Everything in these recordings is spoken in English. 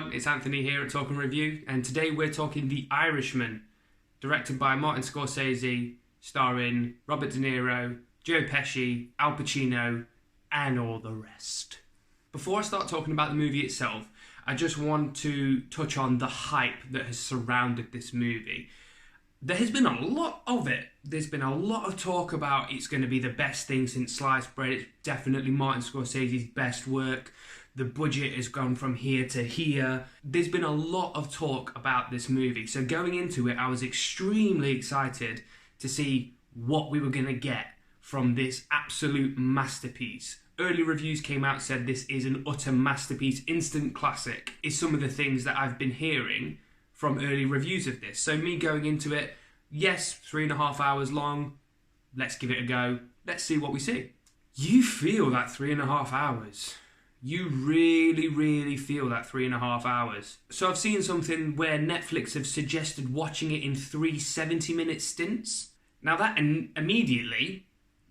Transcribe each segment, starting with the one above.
everyone, it's Anthony here at Talk and Review, and today we're talking The Irishman, directed by Martin Scorsese, starring Robert De Niro, Joe Pesci, Al Pacino, and all the rest. Before I start talking about the movie itself, I just want to touch on the hype that has surrounded this movie. There has been a lot of it. There's been a lot of talk about it's going to be the best thing since sliced bread. It's definitely Martin Scorsese's best work. The budget has gone from here to here. There's been a lot of talk about this movie. So going into it, I was extremely excited to see what we were going to get from this absolute masterpiece. Early reviews came out, said this is an utter masterpiece, instant classic, is some of the things that I've been hearing from early reviews of this. So me going into it, yes, 3.5 hours long, let's give it a go. Let's see what we see. You feel that 3.5 hours. You really feel that 3.5 hours. So I've seen something where Netflix have suggested watching it in 3 70-minute stints. Now that immediately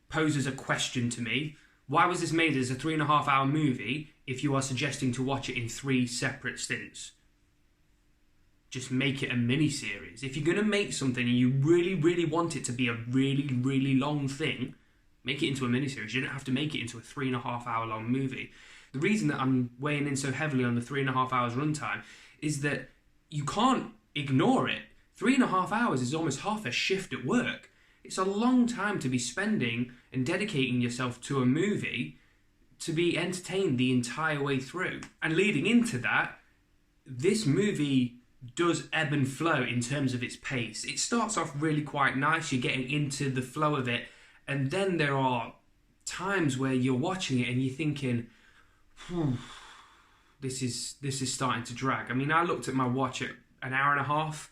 poses a question to me. Why was this made as a 3.5 hour movie if you are suggesting to watch it in 3 separate stints? Just make it a mini-series. If you're going to make something and you really want it to be a really long thing, make it into a mini-series. You don't have to make it into a 3.5 hour long movie. The reason that I'm weighing in so heavily on the 3.5 hours runtime is that you can't ignore it. 3.5 hours is almost half a shift at work. It's a long time to be spending and dedicating yourself to a movie to be entertained the entire way through. And leading into that, this movie does ebb and flow in terms of its pace. It starts off really quite nice, you're getting into the flow of it, and then there are times where you're watching it and you're thinking, this is starting to drag. I mean, I looked at my watch at an hour and a half,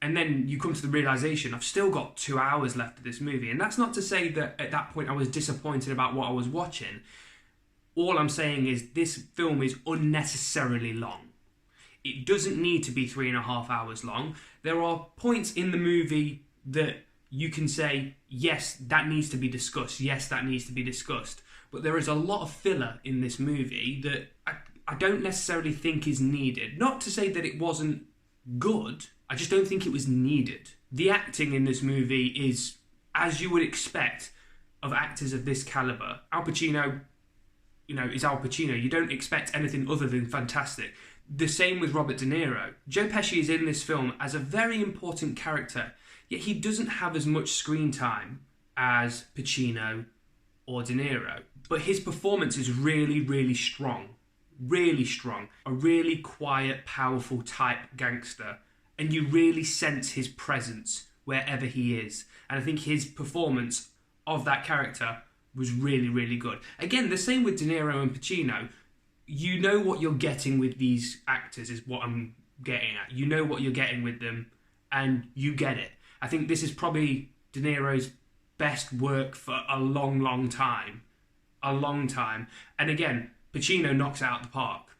and then you come to the realisation I've still got 2 hours left of this movie. And that's not to say that at that point I was disappointed about what I was watching. All I'm saying is this film is unnecessarily long. It doesn't need to be 3.5 hours long. There are points in the movie that you can say, yes, that needs to be discussed. Yes, that needs to be discussed. But there is a lot of filler in this movie that I don't necessarily think is needed. Not to say that it wasn't good, I just don't think it was needed. The acting in this movie is, as you would expect of actors of this caliber. Al Pacino, is Al Pacino. You don't expect anything other than fantastic. The same with Robert De Niro. Joe Pesci is in this film as a very important character, yet he doesn't have as much screen time as Pacino or De Niro. But his performance is really strong. Really strong. A really quiet, powerful type gangster. And you really sense his presence wherever he is. And I think his performance of that character was really good. Again, the same with De Niro and Pacino. You know what you're getting with these actors is what I'm getting at. You know what you're getting with them, and you get it. I think this is probably De Niro's best work for a long time. A long time. And again, Pacino knocks it out of the park.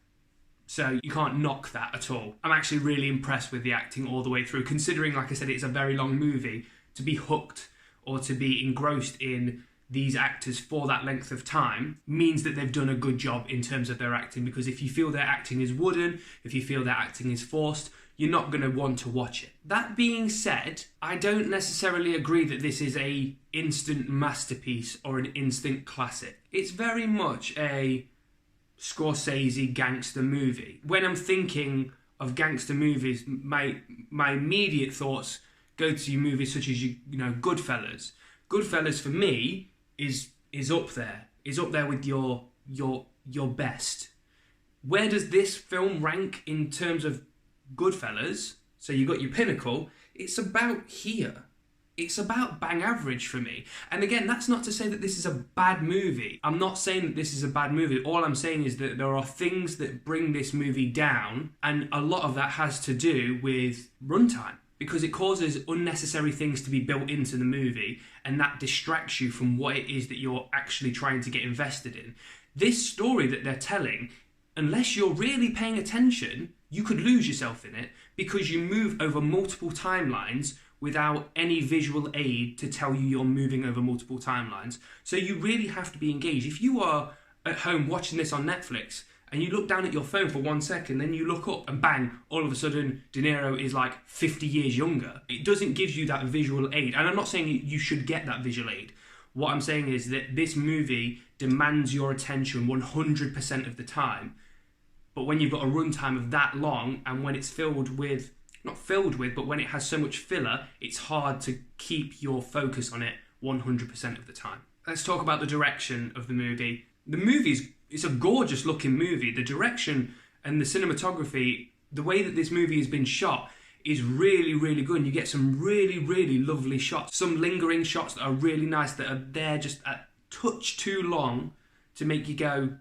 So you can't knock that at all. I'm actually really impressed with the acting all the way through, considering, like I said, it's a very long movie. To be hooked or to be engrossed in these actors for that length of time means that they've done a good job in terms of their acting, because if you feel their acting is wooden, if you feel their acting is forced, you're not going to want to watch it. That being said, I don't necessarily agree that this is a instant masterpiece or an instant classic. It's very much a Scorsese gangster movie. When I'm thinking of gangster movies, my immediate thoughts go to movies such as Goodfellas. Goodfellas for me is up there. Is up there with your best. Where does this film rank in terms of Goodfellas? So you got your pinnacle. It's about here. It's about bang average for me. And again, that's not to say that this is a bad movie. I'm not saying that this is a bad movie. All I'm saying is that there are things that bring this movie down, and a lot of that has to do with runtime, because it causes unnecessary things to be built into the movie, and that distracts you from what it is that you're actually trying to get invested in. This story that they're telling, unless you're really paying attention, you could lose yourself in it, because you move over multiple timelines without any visual aid to tell you you're moving over multiple timelines. So you really have to be engaged. If you are at home watching this on Netflix and you look down at your phone for 1 second, then you look up and bang, all of a sudden De Niro is like 50 years younger. It doesn't give you that visual aid. And I'm not saying you should get that visual aid. What I'm saying is that this movie demands your attention 100% of the time. But when you've got a runtime of that long, and when it's filled with, not filled with, but when it has so much filler, it's hard to keep your focus on it 100% of the time. Let's talk about the direction of the movie. The movie it's a gorgeous looking movie. The direction and the cinematography, the way that this movie has been shot is really, really good. And you get some really, really lovely shots. Some lingering shots that are really nice, that are there just a touch too long to make you go,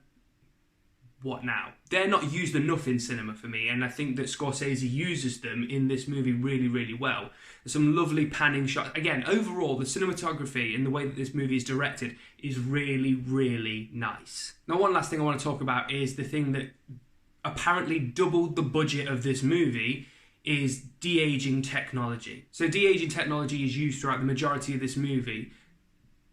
what now? They're not used enough in cinema for me, and I think that Scorsese uses them in this movie really, really well. There's some lovely panning shots. Again, overall, the cinematography and the way that this movie is directed is really, really nice. Now, one last thing I want to talk about is the thing that apparently doubled the budget of this movie is de-aging technology. So de-aging technology is used throughout the majority of this movie,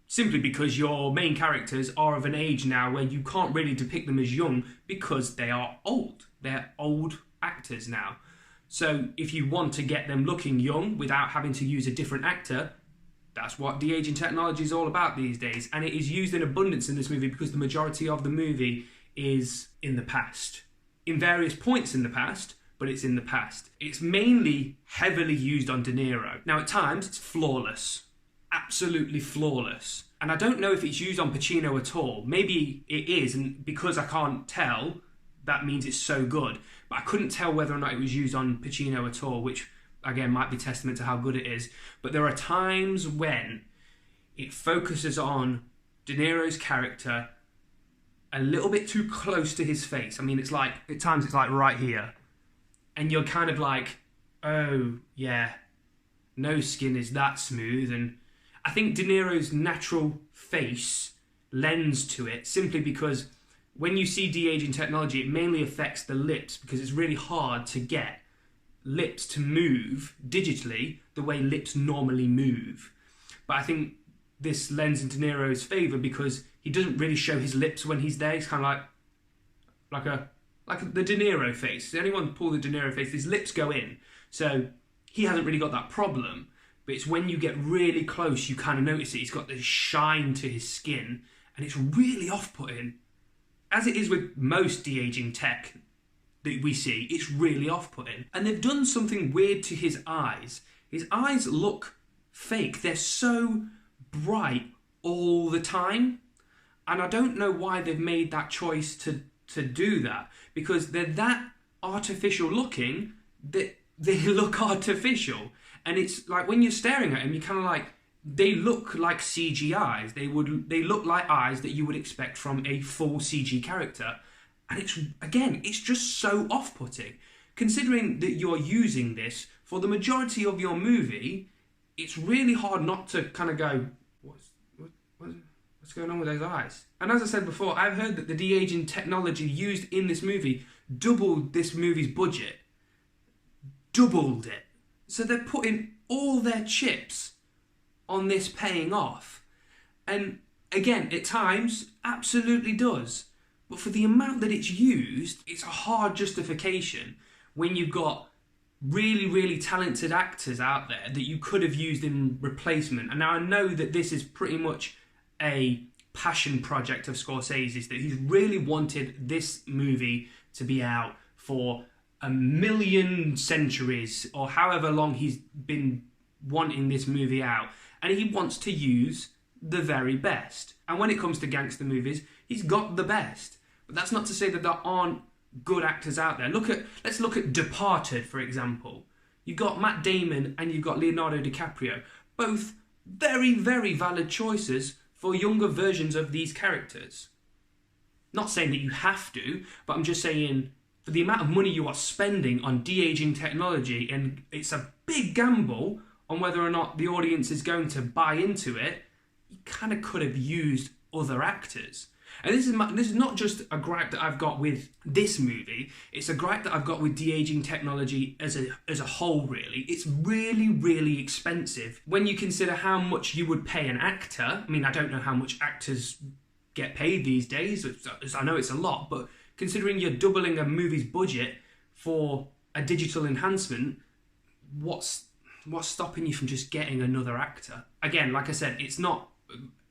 simply because your main characters are of an age now where you can't really depict them as young because they are old. They're old actors now. So if you want to get them looking young without having to use a different actor, that's what de-aging technology is all about these days. And it is used in abundance in this movie because the majority of the movie is in the past. In various points in the past, but it's in the past. It's mainly heavily used on De Niro. Now at times it's flawless. Absolutely flawless. And I don't know if it's used on Pacino at all. Maybe it is, and because I can't tell, that means it's so good. But I couldn't tell whether or not it was used on Pacino at all, which again might be testament to how good it is. But there are times when it focuses on De Niro's character a little bit too close to his face. I mean, it's like, at times it's like right here. And you're kind of like, oh yeah, no skin is that smooth. And I think De Niro's natural face lends to it simply because when you see de-aging technology, it mainly affects the lips because it's really hard to get lips to move digitally the way lips normally move. But I think this lends in De Niro's favour because he doesn't really show his lips when he's there. He's kind of like the De Niro face. If anyone pull the De Niro face, his lips go in. So he hasn't really got that problem. But it's when you get really close, you kind of notice it. He's got this shine to his skin, and it's really off-putting. As it is with most de-aging tech that we see, it's really off-putting. And they've done something weird to his eyes. His eyes look fake. They're so bright all the time. And I don't know why they've made that choice to do that. Because they're that artificial looking that they look artificial. And it's like when you're staring at them, you kind of like, they look like CG eyes. They look like eyes that you would expect from a full CG character. And it's just so off-putting. Considering that you're using this for the majority of your movie, it's really hard not to kind of go, what's going on with those eyes? And as I said before, I've heard that the de-aging technology used in this movie doubled this movie's budget. Doubled it. So they're putting all their chips on this paying off. And again, at times, absolutely does. But for the amount that it's used, it's a hard justification when you've got really, really talented actors out there that you could have used in replacement. And now I know that this is pretty much a passion project of Scorsese's, that he's really wanted this movie to be out for a million centuries, or however long he's been wanting this movie out, and he wants to use the very best. And when it comes to gangster movies, he's got the best. But that's not to say that there aren't good actors out there. Let's look at Departed, for example. You've got Matt Damon and you've got Leonardo DiCaprio, both very, very valid choices for younger versions of these characters. Not saying that you have to, but I'm just saying, for the amount of money you are spending on de-aging technology, and it's a big gamble on whether or not the audience is going to buy into it, you kind of could have used other actors. And this is not just a gripe that I've got with this movie, it's a gripe that I've got with de-aging technology as a whole, really. It's really, really expensive. When you consider how much you would pay an actor, I mean, I don't know how much actors get paid these days, I know it's a lot, but considering you're doubling a movie's budget for a digital enhancement, what's stopping you from just getting another actor? Again, like I said, it's not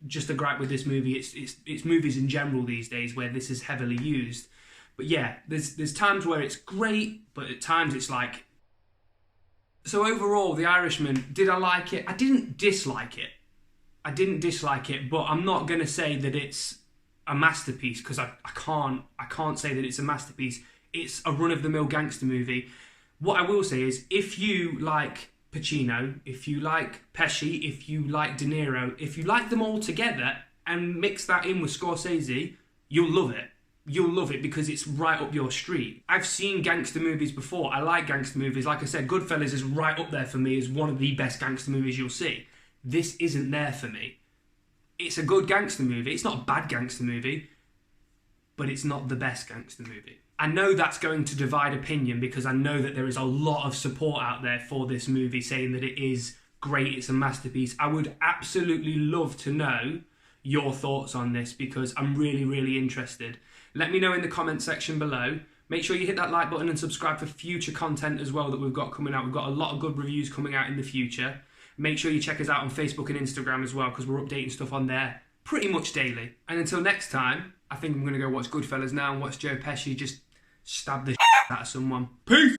just a gripe with this movie. It's movies in general these days where this is heavily used. But yeah, there's times where it's great, but at times it's like. So overall, The Irishman, did I like it? I didn't dislike it. But I'm not going to say that it's a masterpiece, because I can't say that it's a masterpiece. It's a run-of-the-mill gangster movie. What I will say is, if you like Pacino, if you like Pesci, if you like De Niro, if you like them all together and mix that in with Scorsese, you'll love it. You'll love it because it's right up your street. I've seen gangster movies before. I like gangster movies. Like I said, Goodfellas is right up there for me as one of the best gangster movies you'll see. This isn't there for me. It's a good gangster movie. It's not a bad gangster movie, but it's not the best gangster movie. I know that's going to divide opinion, because I know that there is a lot of support out there for this movie saying that it is great, it's a masterpiece. I would absolutely love to know your thoughts on this, because I'm really, really interested. Let me know in the comment section below. Make sure you hit that like button and subscribe for future content as well that we've got coming out. We've got a lot of good reviews coming out in the future. Make sure you check us out on Facebook and Instagram as well, because we're updating stuff on there pretty much daily. And until next time, I think I'm going to go watch Goodfellas now and watch Joe Pesci just stab the shit out of someone. Peace!